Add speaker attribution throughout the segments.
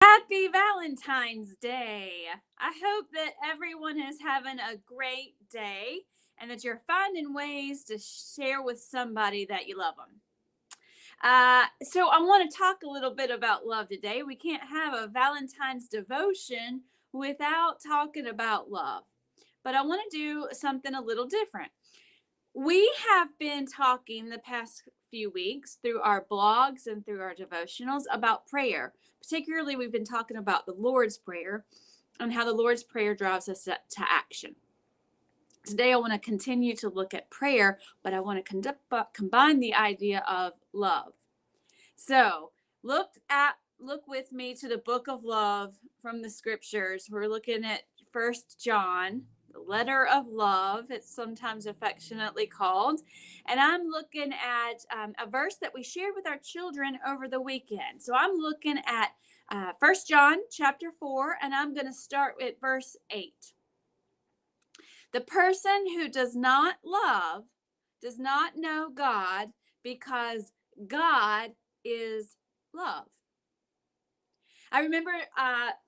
Speaker 1: Happy Valentine's Day. I hope that everyone is having a great day and that you're finding ways to share with somebody that you love them. So, I want to talk a little bit about love today. We can't have a Valentine's devotion without talking about love, but I want to do something a little different. We have been talking the past few weeks through our blogs and through our devotionals about prayer. Particularly, we've been talking about the Lord's Prayer and how the Lord's Prayer drives us to action. Today, I want to continue to look at prayer, but I want to combine the idea of love. So, look with me to the book of love from the scriptures. We're looking at First John, the letter of love, it's sometimes affectionately called. And I'm looking at a verse that we shared with our children over the weekend. So I'm looking at 1 John chapter 4, and I'm going to start with verse 8. The person who does not love does not know God, because God is love. I remember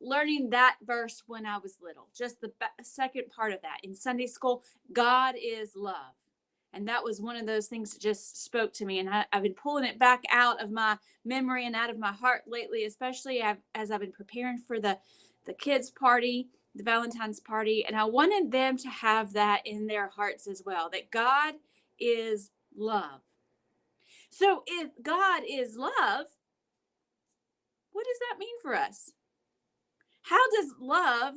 Speaker 1: learning that verse when I was little, just the second part of that in Sunday school. God is love. And that was one of those things that just spoke to me. And I've been pulling it back out of my memory and out of my heart lately, especially as I've been preparing for the kids' party, the Valentine's party. And I wanted them to have that in their hearts as well, that God is love. So if God is love, what does that mean for us? How does love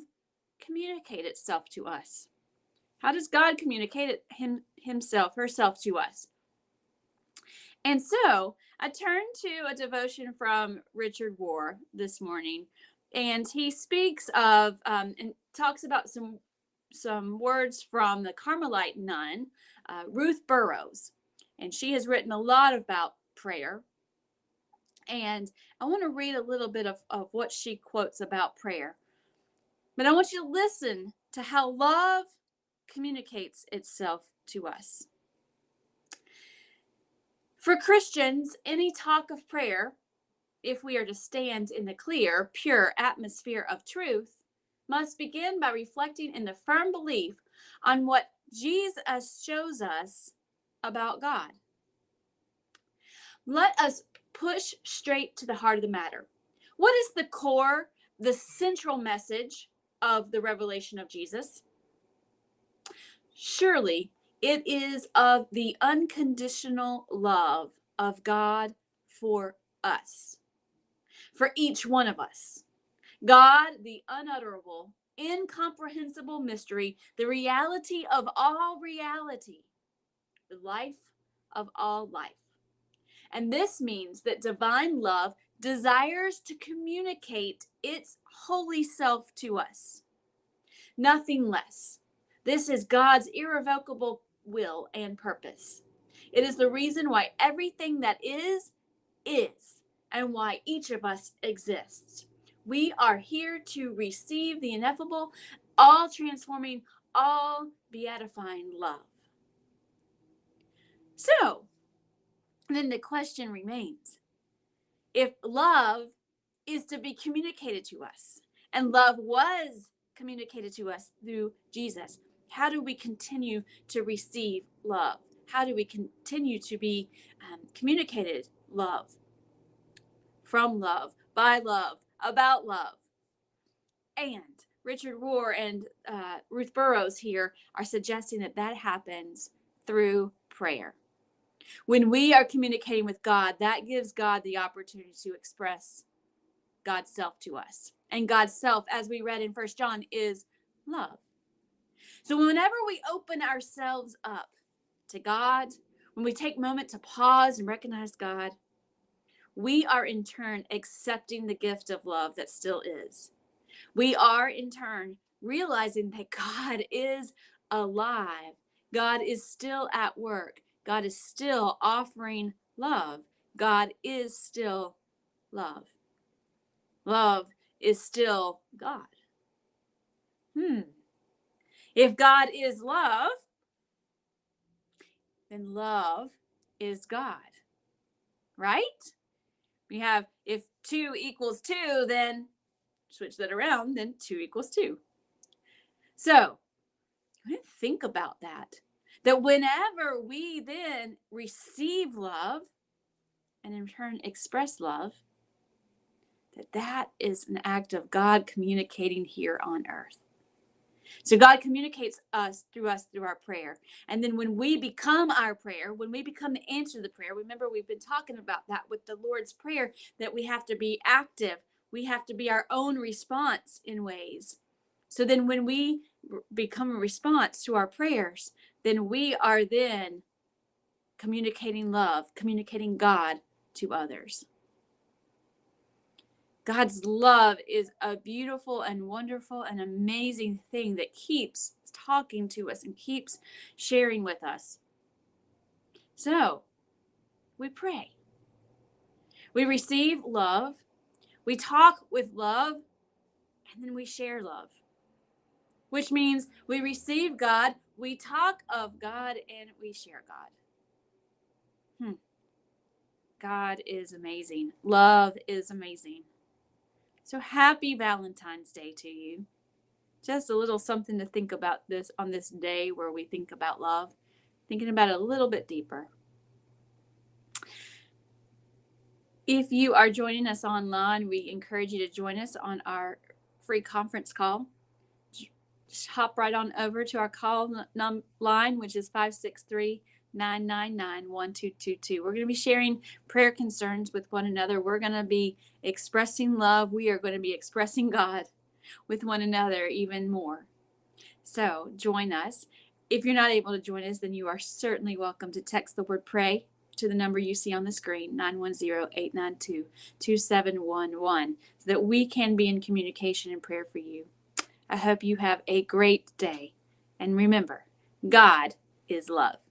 Speaker 1: communicate itself to us? How does God communicate herself to us? And so I turned to a devotion from Richard Rohr this morning, and he speaks of and talks about some words from the Carmelite nun, Ruth Burroughs, and she has written a lot about prayer. And I want to read a little bit of what she quotes about prayer. But I want you to listen to how love communicates itself to us. For Christians, any talk of prayer, if we are to stand in the clear, pure atmosphere of truth, must begin by reflecting in the firm belief on what Jesus shows us about God. Let us push straight to the heart of the matter. What is the core, the central message of the revelation of Jesus? Surely it is of the unconditional love of God for us, for each one of us. God, the unutterable, incomprehensible mystery, the reality of all reality, the life of all life. And this means that divine love desires to communicate its holy self to us. Nothing less. This is God's irrevocable will and purpose. It is the reason why everything that is, and why each of us exists. We are here to receive the ineffable, all transforming, all beatifying love. So, then the question remains, if love is to be communicated to us, and love was communicated to us through Jesus, how do we continue to receive love? How do we continue to be communicated love, from love, by love, about love? And Richard Rohr and Ruth Burroughs here are suggesting that happens through prayer. When we are communicating with God, that gives God the opportunity to express God's self to us. And God's self, as we read in 1 John, is love. So whenever we open ourselves up to God, when we take a moment to pause and recognize God, we are in turn accepting the gift of love that still is. We are in turn realizing that God is alive. God is still at work. God is still offering love. God is still love. Love is still God. If God is love, then love is God. Right? We have, if 2 equals 2, then switch that around, then 2 equals 2. So think about that. That whenever we then receive love and in turn express love, that is an act of God communicating here on earth. So God communicates through our prayer. And then when we become our prayer, when we become the answer to the prayer, remember we've been talking about that with the Lord's Prayer, that we have to be active. We have to be our own response in ways. So then when we become a response to our prayers, then we are then communicating love, communicating God to others. God's love is a beautiful and wonderful and amazing thing that keeps talking to us and keeps sharing with us. So we pray. We receive love. We talk with love. And then we share love. Which means we receive God, we talk of God, and we share God. God is amazing. Love is amazing. So happy Valentine's Day to you. Just a little something to think about this on this day where we think about love, thinking about it a little bit deeper. If you are joining us online, we encourage you to join us on our free conference call. Just hop right on over to our call line, which is 563-999-1222. We're going to be sharing prayer concerns with one another. We're going to be expressing love. We are going to be expressing God with one another even more. So join us. If you're not able to join us, then you are certainly welcome to text the word pray to the number you see on the screen, 910-892-2711, so that we can be in communication and prayer for you. I hope you have a great day. And remember, God is love.